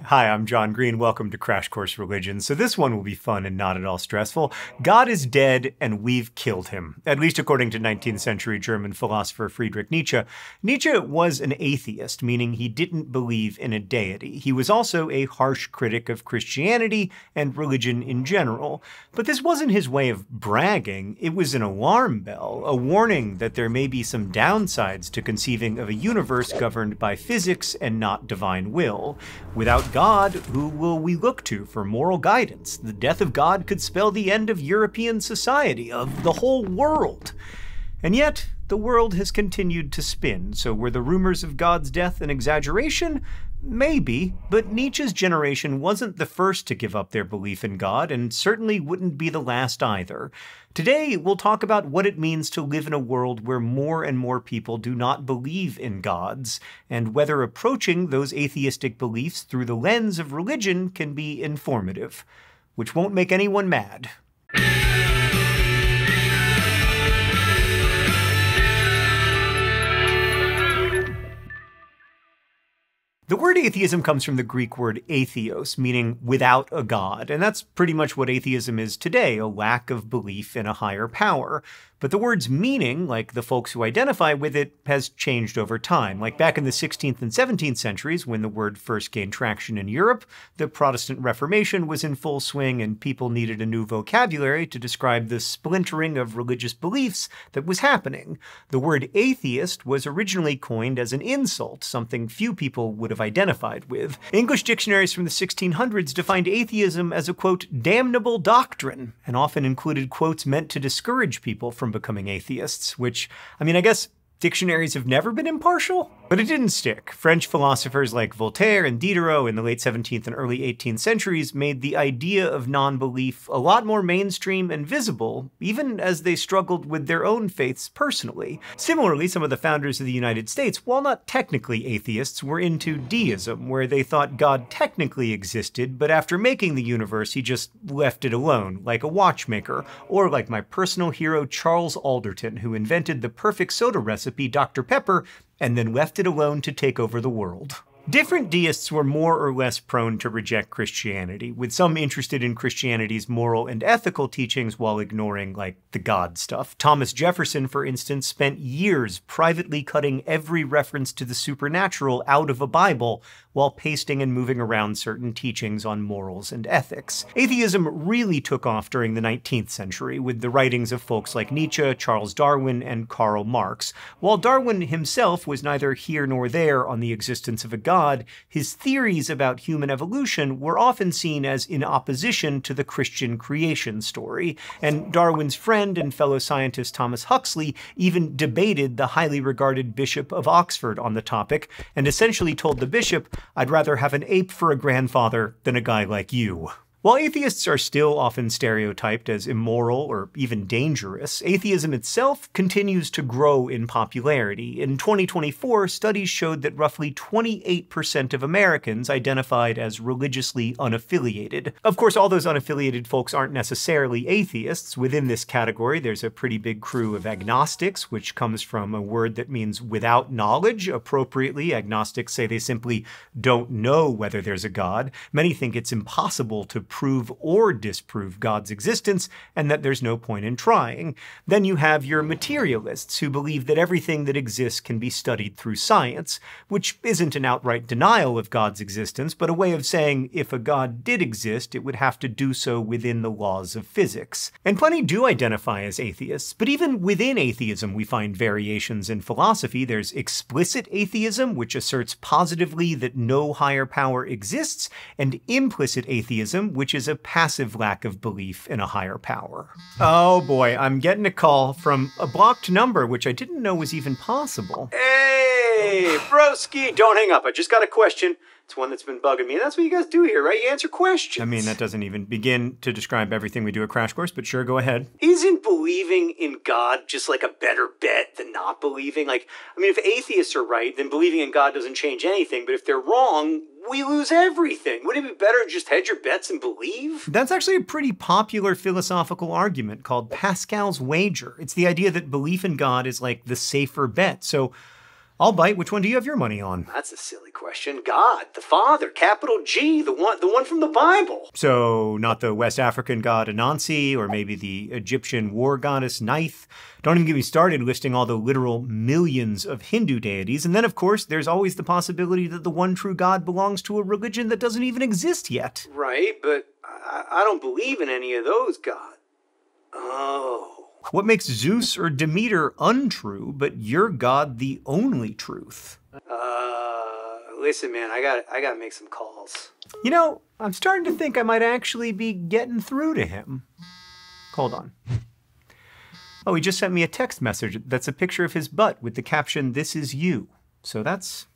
Hi, I'm John Green. Welcome to Crash Course Religion. So this one will be fun and not at all stressful. God is dead and we've killed him, at least according to 19th century German philosopher Friedrich Nietzsche. Nietzsche was an atheist, meaning he didn't believe in a deity. He was also a harsh critic of Christianity and religion in general. But this wasn't his way of bragging. It was an alarm bell, a warning that there may be some downsides to conceiving of a universe governed by physics and not divine will. Without God, who will we look to for moral guidance? The death of God could spell the end of European society, of the whole world. And yet, the world has continued to spin, so were the rumors of God's death an exaggeration? Maybe, but Nietzsche's generation wasn't the first to give up their belief in God, and certainly wouldn't be the last either. Today, we'll talk about what it means to live in a world where more and more people do not believe in gods, and whether approaching those atheistic beliefs through the lens of religion can be informative, which won't make anyone mad. The word atheism comes from the Greek word atheos, meaning without a god, and that's pretty much what atheism is today, a lack of belief in a higher power. But the word's meaning, like the folks who identify with it, has changed over time. Like back in the 16th and 17th centuries, when the word first gained traction in Europe, the Protestant Reformation was in full swing and people needed a new vocabulary to describe the splintering of religious beliefs that was happening. The word atheist was originally coined as an insult, something few people would have identified with. English dictionaries from the 1600s defined atheism as a, quote, damnable doctrine, and often included quotes meant to discourage people from becoming atheists, which, I guess dictionaries have never been impartial, but it didn't stick. French philosophers like Voltaire and Diderot in the late 17th and early 18th centuries made the idea of non-belief a lot more mainstream and visible, even as they struggled with their own faiths personally. Similarly, some of the founders of the United States, while not technically atheists, were into deism, where they thought God technically existed, but after making the universe, he just left it alone, like a watchmaker, or like my personal hero Charles Alderton, who invented the perfect soda recipe, Dr. Pepper, and then left it alone to take over the world. Different deists were more or less prone to reject Christianity, with some interested in Christianity's moral and ethical teachings while ignoring, like, the God stuff. Thomas Jefferson, for instance, spent years privately cutting every reference to the supernatural out of a Bible while pasting and moving around certain teachings on morals and ethics. Atheism really took off during the 19th century, with the writings of folks like Nietzsche, Charles Darwin, and Karl Marx. While Darwin himself was neither here nor there on the existence of a God, his theories about human evolution were often seen as in opposition to the Christian creation story, and Darwin's friend and fellow scientist Thomas Huxley even debated the highly regarded Bishop of Oxford on the topic, and essentially told the bishop, "I'd rather have an ape for a grandfather than a guy like you." While atheists are still often stereotyped as immoral or even dangerous, atheism itself continues to grow in popularity. In 2024, studies showed that roughly 28% of Americans identified as religiously unaffiliated. Of course, all those unaffiliated folks aren't necessarily atheists. Within this category, there's a pretty big crew of agnostics, which comes from a word that means without knowledge. Appropriately, agnostics say they simply don't know whether there's a God. Many think it's impossible to prove or disprove God's existence, and that there's no point in trying. Then you have your materialists, who believe that everything that exists can be studied through science, which isn't an outright denial of God's existence, but a way of saying if a God did exist, it would have to do so within the laws of physics. And plenty do identify as atheists, but even within atheism we find variations in philosophy. There's explicit atheism, which asserts positively that no higher power exists, and implicit atheism, which is a passive lack of belief in a higher power. Oh boy, I'm getting a call from a blocked number, which I didn't know was even possible. Hey, broski, don't hang up. I just got a question. It's one that's been bugging me. That's what you guys do here, right? You answer questions. That doesn't even begin to describe everything we do at Crash Course, but sure, go ahead. Isn't believing in God just like a better bet than not believing? If atheists are right, then believing in God doesn't change anything, but if they're wrong, we lose everything. Wouldn't it be better to just hedge your bets and believe? That's actually a pretty popular philosophical argument called Pascal's wager. It's the idea that belief in God is like the safer bet. So I'll bite. Which one do you have your money on? That's a silly question. God, the Father, capital G, the one from the Bible. So, not the West African god Anansi, or maybe the Egyptian war goddess Neith. Don't even get me started listing all the literal millions of Hindu deities. And then, of course, there's always the possibility that the one true God belongs to a religion that doesn't even exist yet. Right, but I don't believe in any of those gods. Oh. What makes Zeus or Demeter untrue, but your God the only truth? Listen, man, I gotta make some calls. You know, I'm starting to think I might actually be getting through to him. Hold on. Oh, he just sent me a text message that's a picture of his butt with the caption, "This is you." So that's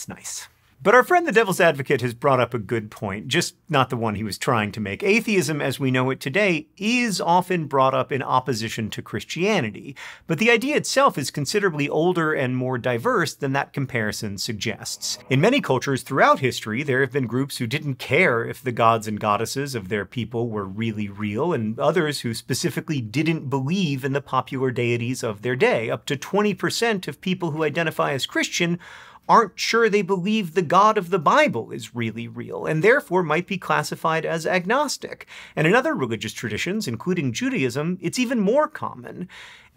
nice. But our friend the Devil's Advocate has brought up a good point, just not the one he was trying to make. Atheism, as we know it today, is often brought up in opposition to Christianity, but the idea itself is considerably older and more diverse than that comparison suggests. In many cultures throughout history, there have been groups who didn't care if the gods and goddesses of their people were really real, and others who specifically didn't believe in the popular deities of their day. Up to 20% of people who identify as Christian aren't sure they believe the God of the Bible is really real, and therefore might be classified as agnostic. And in other religious traditions, including Judaism, it's even more common.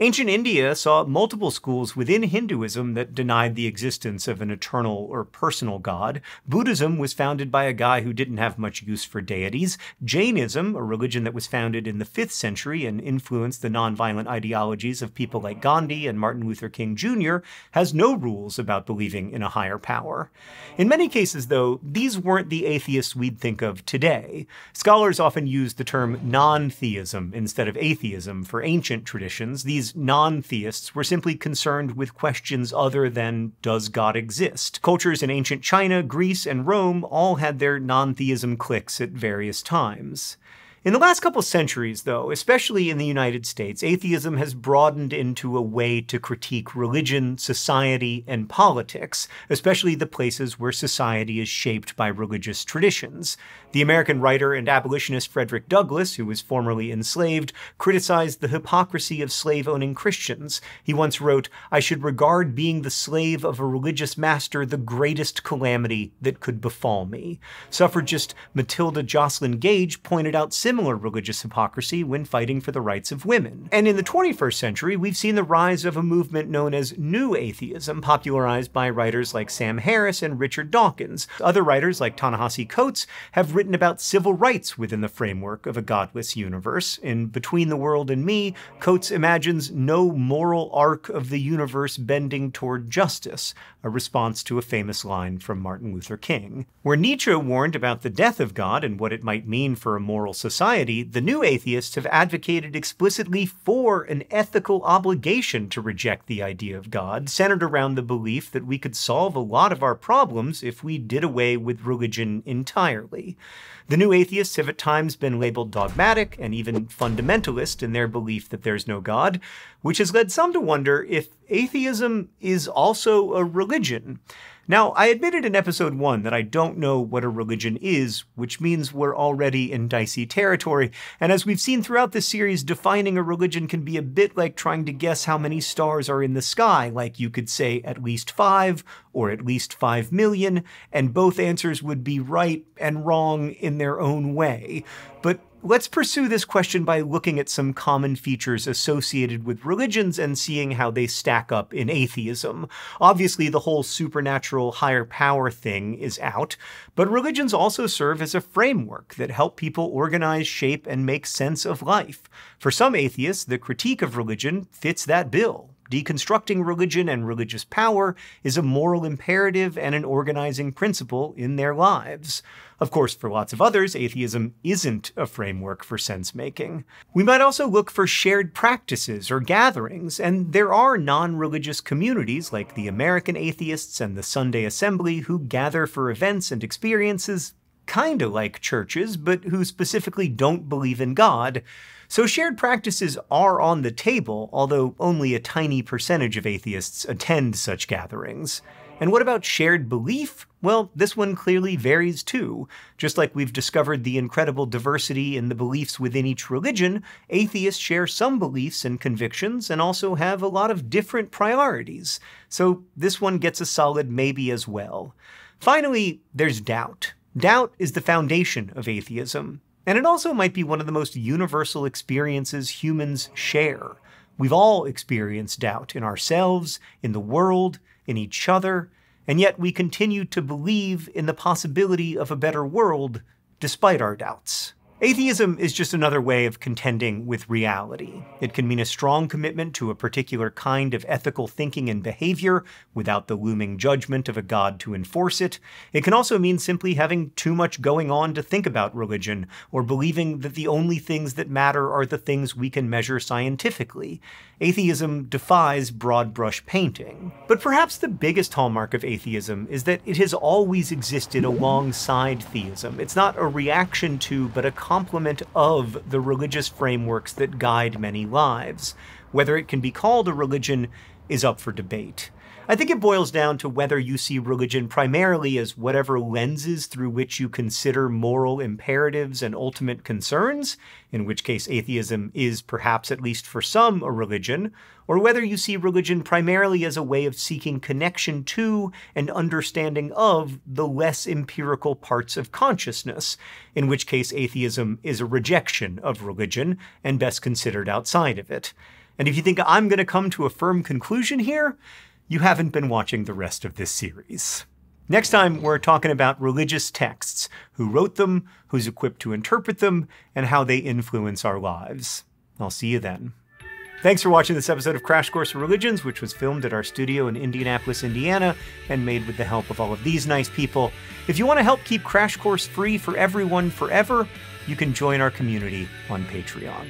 Ancient India saw multiple schools within Hinduism that denied the existence of an eternal or personal god. Buddhism was founded by a guy who didn't have much use for deities. Jainism, a religion that was founded in the 5th century and influenced the nonviolent ideologies of people like Gandhi and Martin Luther King Jr., has no rules about believing in a higher power. In many cases, though, these weren't the atheists we'd think of today. Scholars often use the term non-theism instead of atheism for ancient traditions. These non-theists were simply concerned with questions other than, does God exist? Cultures in ancient China, Greece, and Rome all had their non-theism cliques at various times. In the last couple centuries, though, especially in the United States, atheism has broadened into a way to critique religion, society, and politics, especially the places where society is shaped by religious traditions. The American writer and abolitionist Frederick Douglass, who was formerly enslaved, criticized the hypocrisy of slave-owning Christians. He once wrote, "I should regard being the slave of a religious master the greatest calamity that could befall me." Suffragist Matilda Joslyn Gage pointed out similar religious hypocrisy when fighting for the rights of women. And in the 21st century, we've seen the rise of a movement known as New Atheism, popularized by writers like Sam Harris and Richard Dawkins. Other writers like Ta-Nehisi Coates have written about civil rights within the framework of a godless universe. In Between the World and Me, Coates imagines no moral arc of the universe bending toward justice, a response to a famous line from Martin Luther King. Where Nietzsche warned about the death of God and what it might mean for a moral society, the New Atheists have advocated explicitly for an ethical obligation to reject the idea of God, centered around the belief that we could solve a lot of our problems if we did away with religion entirely. The New Atheists have at times been labeled dogmatic and even fundamentalist in their belief that there's no God, which has led some to wonder if atheism is also a religion. Now, I admitted in episode 1 that I don't know what a religion is, which means we're already in dicey territory, and as we've seen throughout this series, defining a religion can be a bit like trying to guess how many stars are in the sky, like you could say at least 5, or at least 5 million, and both answers would be right and wrong in their own way. But let's pursue this question by looking at some common features associated with religions and seeing how they stack up in atheism. Obviously, the whole supernatural higher power thing is out, but religions also serve as a framework that help people organize, shape, and make sense of life. For some atheists, the critique of religion fits that bill. Deconstructing religion and religious power is a moral imperative and an organizing principle in their lives. Of course, for lots of others, atheism isn't a framework for sense-making. We might also look for shared practices or gatherings, and there are non-religious communities like the American Atheists and the Sunday Assembly who gather for events and experiences kinda like churches, but who specifically don't believe in God. So shared practices are on the table, although only a tiny percentage of atheists attend such gatherings. And what about shared belief? Well, this one clearly varies too. Just like we've discovered the incredible diversity in the beliefs within each religion, atheists share some beliefs and convictions and also have a lot of different priorities. So this one gets a solid maybe as well. Finally, there's doubt. Doubt is the foundation of atheism. And it also might be one of the most universal experiences humans share. We've all experienced doubt in ourselves, in the world, in each other, and yet we continue to believe in the possibility of a better world despite our doubts. Atheism is just another way of contending with reality. It can mean a strong commitment to a particular kind of ethical thinking and behavior without the looming judgment of a god to enforce it. It can also mean simply having too much going on to think about religion, or believing that the only things that matter are the things we can measure scientifically. Atheism defies broad brush painting. But perhaps the biggest hallmark of atheism is that it has always existed alongside theism. It's not a reaction to, but a complement of the religious frameworks that guide many lives. Whether it can be called a religion is up for debate. I think it boils down to whether you see religion primarily as whatever lenses through which you consider moral imperatives and ultimate concerns, in which case atheism is perhaps at least for some a religion, or whether you see religion primarily as a way of seeking connection to and understanding of the less empirical parts of consciousness, in which case atheism is a rejection of religion and best considered outside of it. And if you think I'm going to come to a firm conclusion here, you haven't been watching the rest of this series. Next time, we're talking about religious texts, who wrote them, who's equipped to interpret them, and how they influence our lives. I'll see you then. Thanks for watching this episode of Crash Course in Religions, which was filmed at our studio in Indianapolis, Indiana, and made with the help of all of these nice people. If you want to help keep Crash Course free for everyone forever, you can join our community on Patreon.